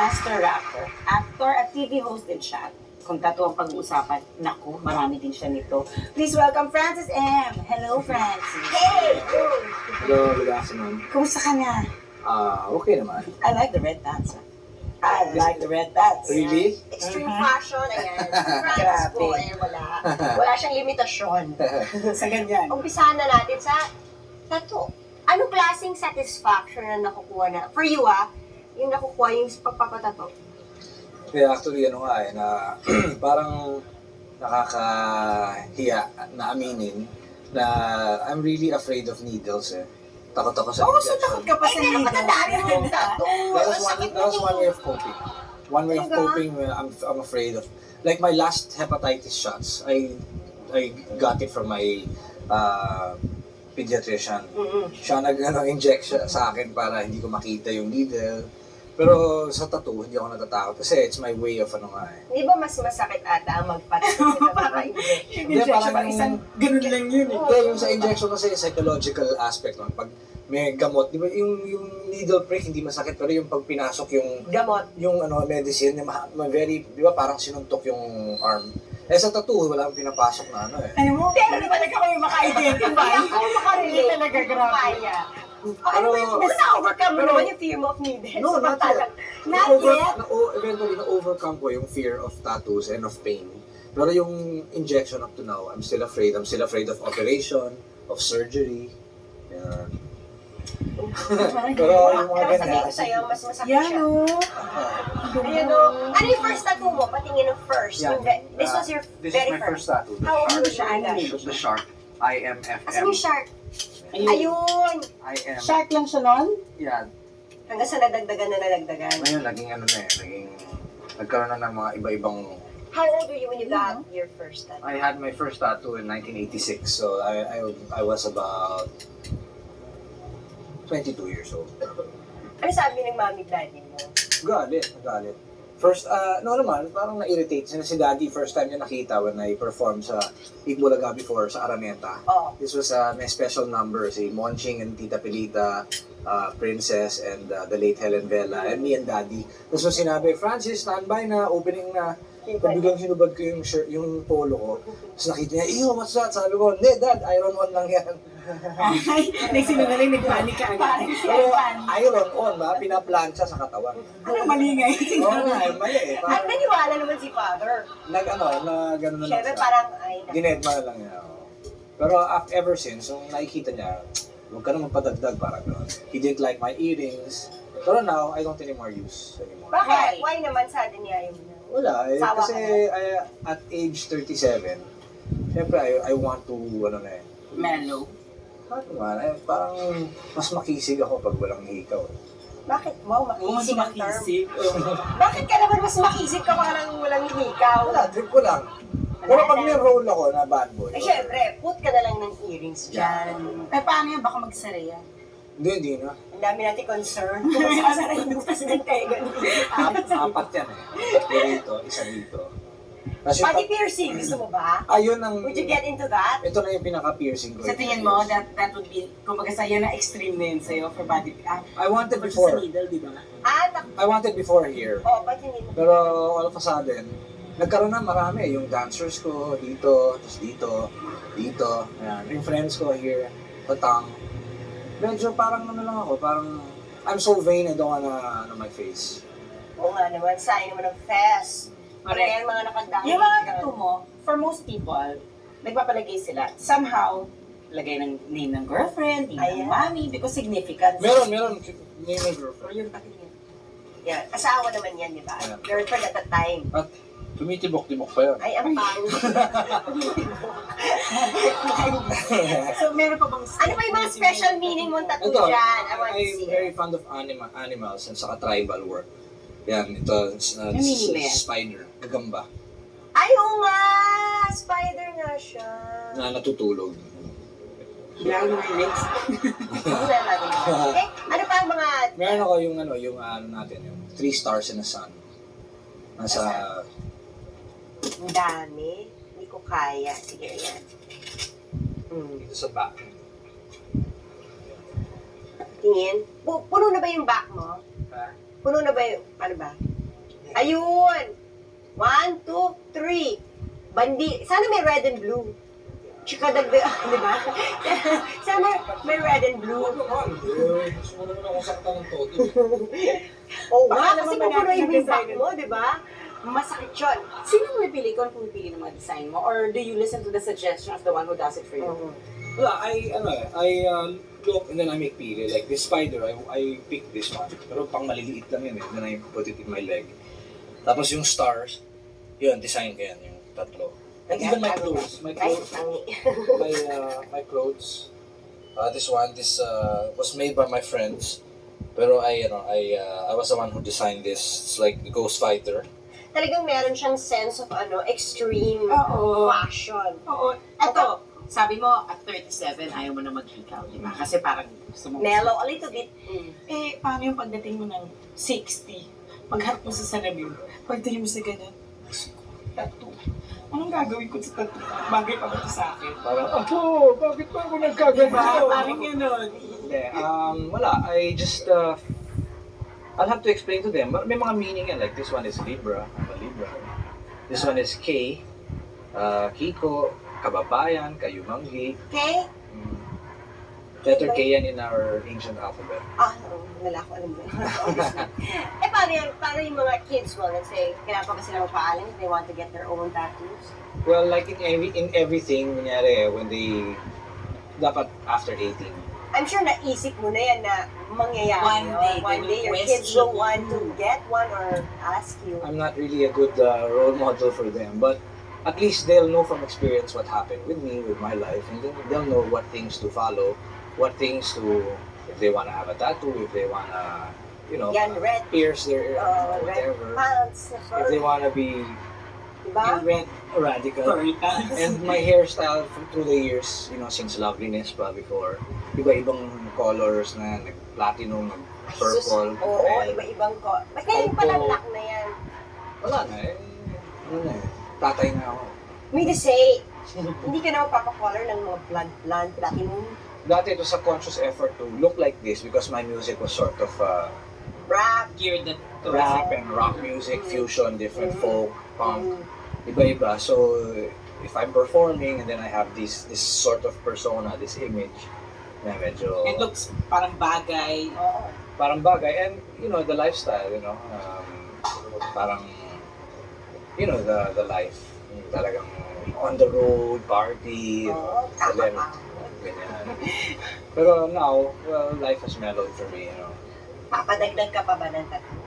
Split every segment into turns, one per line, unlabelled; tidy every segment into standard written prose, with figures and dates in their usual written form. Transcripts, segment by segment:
master rapper, actor at TV host din siya. Kung tattoo ang pag-uusapan, naku, marami din siya nito. Please welcome Francis M. Hello, Francis.
Hey!
Hello, good afternoon.
Kumusta ka na?
Okay naman.
I like the red pants. I like the red pants.
Really?
Extreme
Mhm.
fashion, ayan. Francis po,
Grabe.
eh, wala. Wala siyang limitasyon.
Sa ganyan.
Umpisahan na natin sa tattoo. Anong klaseng satisfaction na nakukuha na? For you, yung nakukuha yung pagpapatato.
Kaya actually, ano nga na parang nakakahiya na aminin na I'm really afraid of needles eh. Takot ako sa
Oo, so
injection.
takot ka pa sa
Pero
needles.
matandaan mo yung tattoo.
That was
Ang
one,
sakit
that was
mo.
one way of coping. One way of
Talaga?
coping, I'm afraid of. Like my last hepatitis shots, I got it from my pediatrician. Siya nag-inject sa akin para hindi ko makita yung needle. Pero sa tattoo, hindi ako natatakot kasi it's my way of ano nga eh.
Di ba mas masakit ata ang magpatato sa papa-inject?
Yung
Hindi,
injection,
parang
parang isang ganun lang yun eh.
Hindi, yung sa injection kasi psychological aspect nun. Pag may gamot, di ba yung needle prick hindi masakit pero yung pag pinasok
Gamot.
yung ano medicine, very, di ba parang sinuntok yung arm. Eh sa tattoo, wala akong pinapasok na ano eh.
Ano mo, pero talaga kayo maka-identify.
Hindi ako makarelate.
Talaga, grabe.
Kaya. Ano
Pero-
ba yung na-overcome mo
pero-
naman yung fear mo of needles?
No, not yet.
Not yet.
Eventually, na-overcome ko yung fear of tattoos and of pain. Pero yung injection up to now, I'm still afraid. I'm still afraid of operation, of surgery. Yeah. Pero yung mga
Pero sabihin
ganyan.
ko sa'yo, mas masakit
Yan
siya.
o.
Ayun o. Ano yung first tattoo mo? Patingin ng first.
Yan.
This was your
This
very
is my first tattoo.
How
Ano
old
siya?
you
Ano
guys?
The shark. IMFM.
Asan yung shark?
Ayun.
Ayun!
I am.
Shark lang siya nun?
Yeah.
Hanggang sa nadagdagan na nadagdagan.
Ngayon, naging ano na eh. Nagkaroon na ng mga iba-ibang.
How old were you when you got your first tattoo?
I had my first tattoo in 1986.
So I was about 22 years old.
Ano sabi ng mami daddy mo?
Galit. First, no naman, parang na-irritate. Si Daddy, first time niya nakita when I performed sa Itbulaga before, sa Araneta.
Oh.
This was may special number, si Monching and Tita Pilita, Princess, and the late Helen Vela, and me and Daddy. Tapos nung sinabi, Francis, standby na, opening na. Biglang hinubad ko yung shirt, yung polo ko. Tapos nakita niya, ew, what's that? Sabi ko, hindi, Dad, Iron On lang yan.
Ay, nagsinungaling, nagpanik ka agad.
Pero Iron On, ba? Pinaplansya sa katawan.
Ano malingay?
Oo nga, mali eh.
At naniwala naman si father.
Gano'n na lang
Siyempre
siya.
parang, ay,
Dinedma na lang niya. Oo. Pero ever since, nung nakikita niya, huwag ka na magpadagdag, parang gano'n. He didn't like my earrings. Pero now, I don't anymore use anymore.
bakit? Why naman suddenly ayaw mo na?
Wala eh.
Sawa
Kasi at age 37, syempre I want to, ano na eh.
Mellow.
Ano man, parang mas makisig ako pag walang hikaw.
Bakit? Wow,
Oo, mas
makisig ang term.
makisig.
Bakit ka naman mas makisig ka walang hikaw?
Wala, trip ko lang. Pero pag may role ako na bad boy.
Eh, syempre, put ka na lang ng earrings dyan.
Eh, paano yan? Baka magsara yan.
Hindi na.
Ang dami natin concern. Kung sasarayin mo kasi ng tenga.
Apat yan eh. Dito, isa dito. Tapos yung
Body piercing, gusto mo ba?
ayun ang,
Would you get into that?
ito na yung pinaka-piercing ko.
Sa tingin mo, that would be, kumbaga sa'yo na extreme na yun sa'yo for body.
I wanted
Versus
before.
sa needle, di ba?
I wanted before here.
Ba't hindi mo?
Pero all of a sudden, nagkaroon na marami. Yung dancers ko dito, tapos dito. Ayan. Yung friends ko here, Batang. Medyo parang ano lang ako, parang I'm so vain, I don't wanna my face.
Oo nga naman, sayang naman ng fest.
Correct.
Kaya mga nakadami.
Yung mga tattoo mo, for most people, nagpapalagay sila, somehow, lagay ng name ng girlfriend, name ng
Ayan.
mommy, because significant.
Meron, may
Or
girlfriend.
yung patingin.
Yan, asawa naman yan, di ba?
Yeah.
Girlfriend at the time.
At tumitibok-tibok pa yun.
Ay, ang pangit.
So, meron pa bang...
Ano ba yung mga special meaning mong tattoo
Ito,
dyan? I want to
I'm
see
very
it.
fond of animals and saka tribal work. Yan, ito,
meaning ba yan?
spider, gagamba,
Ay, oo nga! Spider nga siya.
na natutulog.
Bilang mga legs.
Wala natin. Okay, ano pa ang mga...
Meron ako yung ano natin, yung 3 stars in the sun. Nasa,
Ang dami. Hindi ko kaya. Sige, yan.
dito sa back.
Tingin. Puno na ba yung back mo?
Ha?
Puno na ba yung... Ano ba? Ayun! 1, 2, 3. Bandi. Sana may red and blue. Tsaka dagdag, di ba? Sana may red and blue.
Gusto mo naman akong sakta ng todo.
Oo
Baka
nga,
naman
kasi
manalo
pupunuin
ng
mo yung back
designer.
mo, di ba? Masakit yun.
Sino pumipili ko ang pumipili ng mga design mo? Or do you listen to the suggestion of the one who does it for you?
Wala, I look and then I make pili. Like this spider, I pick this one. Pero pang maliliit lang yun eh. Then I put it in my leg. Tapos yung stars, yun, design ko yan, yung tatlo. And even my clothes,
Ay, tangi.
my clothes. This was made by my friends. Pero I was the one who designed this. It's like the Ghost Fighter.
Talagang meron siyang sense of extreme
Oo.
fashion.
Oo. Eto, sabi mo, at 37, ayaw mo na mag-ikaw, di ba? Kasi parang gusto mo.
Mellow, a little bit.
Eh, paano yung pagdating mo ng 60? Pagharap mo sa salamin, pagdating mo sa ganyan, tattoo. Anong gagawin ko sa tattoo? Bagay pa ba ito sa akin?
Parang, bakit pa ako nagkaganito?
Diba? Parang gano'n.
Hindi, wala. I just, I'll have to explain to them. May mga meaning yan. Like, this one is Libra. I'm a Libra. This one is K. Kiko, kababayan, kayumanggi.
Okay?
Letter K yan in our ancient alphabet.
Wala ko alam mo. Eh, paano yung mga kids mo? Let's say, kailangan pa ba sila magpaalam if they want to get their own tattoos?
Well, like in everything, kunyari, when they, dapat after 18.
I'm sure naisip mo na yan na mangyayari.
One
no?
day,
One
they
day,
will
your kids
question
will want to get one or ask you.
I'm not really a good role model for them, but at least they'll know from experience what happened with me, with my life, and then they'll know what things to follow, what things to, if they want to have a tattoo, if they want to,
Yan, red.
pierce their ear,
Red
whatever.
pants.
If they want to be
Diba?
Red
radical.
furry pants.
And my hairstyle through the years, since Loveliness pa before, iba-ibang colors na nag-platinum, nag-purple.
Oo,
and
iba-ibang ko. Ba't ngayon pala lock na yan?
wala na eh. Ano na eh. Tatay na ako.
Mean to say, hindi ka na magpapacolor ng mga blonde, platinum,
Dati it was a conscious effort to look like this because my music was sort of
rap.
Geared that
rap and rock music, fusion, different folk, punk, iba-iba. So if I'm performing and then I have this sort of persona, this image, na medyo
It looks parang bagay.
Oo.
parang bagay. And the lifestyle, parang the life, yung talagang on the road, party,
Oo,
then ganyan. Pero now, well, life has mellowed for me,
Papadagdag ka pa ba ng tattoo?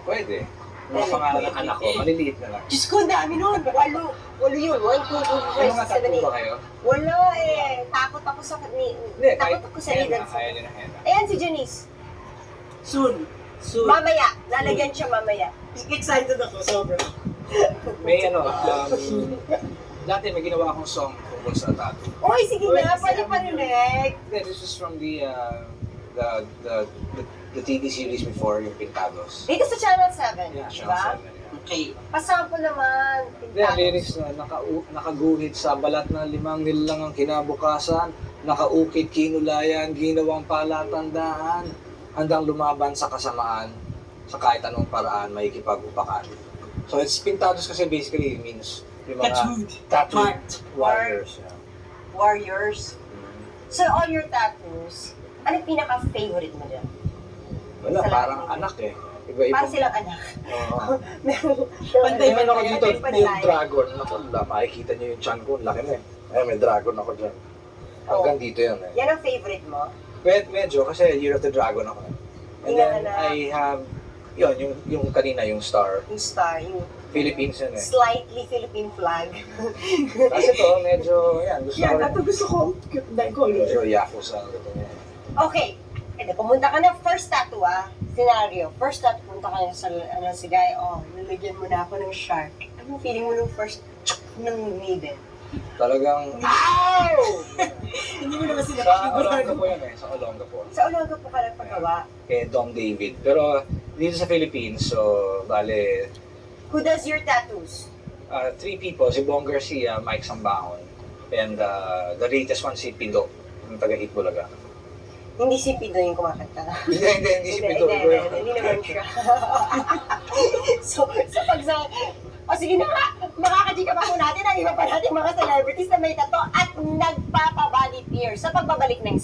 Pwede. Mga pangalan ng anak ko, maliliit na lang.
Diyos ko, dami nun. Walo yun. 1, 2, 3,
May mga
4, 5, 6, 7,
tattoo ba
8.
kayo?
Wala eh. Takot ako sa
Hindi,
takot ako sa
henna,
leaders.
kaya niya na henna.
Ayan si Janice.
Soon.
Mamaya. Lalagyan siya mamaya.
Excited ako, sobra.
May dati may ginawa akong song tungkol sa tattoo.
Uy, sige
Uy,
na.
kasi
Pwede parinig.
This is from the TV series before, yung Pintados.
Dito sa Channel 7.
Yeah,
Diba?
Channel 7, yeah.
Okay.
Pasample naman.
Yeah, lyrics na nakaguhit sa balat na 5 nilalang ang kinabukasan, nakaukit kinulayan, ginawang palatandaan, handang lumaban sa kasamaan, sa kahit anong paraan, makikipag-upakan. So it's Pintados kasi basically means yung mga tattooed warriors. Yeah.
Warriors. So, all your tattoos, ano yung pinaka-favorite mo dyan?
Wala,
Sa
parang
lahat.
anak eh. Iba-ibang.
Parang silang anak.
Oo.
Pantay
Meron ako
pantay,
dito,
pantay.
yung dragon. Naku, makikita niyo yung chan ko, laki na eh. Ay, may dragon ako dyan. Hanggang dito yan eh.
Yan ang favorite mo?
Medyo, kasi Year of the Dragon ako. And then,
Yan na.
I have, yung kanina, yung star.
Yung star, yung
Philippines yun eh.
slightly Philippine flag.
Kasi to, medyo, gusto ko rin.
gusto ko. Cute na color.
Medyo yakuza. Ganyan.
Okay. Ito, pumunta ka na first tattoo scenario. First tattoo, pumunta ka na sa si Guy, nalagyan mo na ako ng shark. Anong feeling mo nung first ng needle?
Talagang,
Hindi mo naman sila
sa Olonga po yan eh. Sa Olonga po.
Sa Olonga po ka nagpagawa.
Kay Dom David. Pero, dito sa Philippines, so, bale,
Who does your tattoos?
3 people, si Bong Garcia, Mike Sambahon, and the latest one si Pindo, yung taga Itbulaga.
Hindi si Pido yung kumakanta.
Hindi si Pito.
Hindi naman siya. so sige na nga, makakachika pa po natin ang iba pa natin mga celebrities na may tato at nagpapabody tear sa pagbabalik ng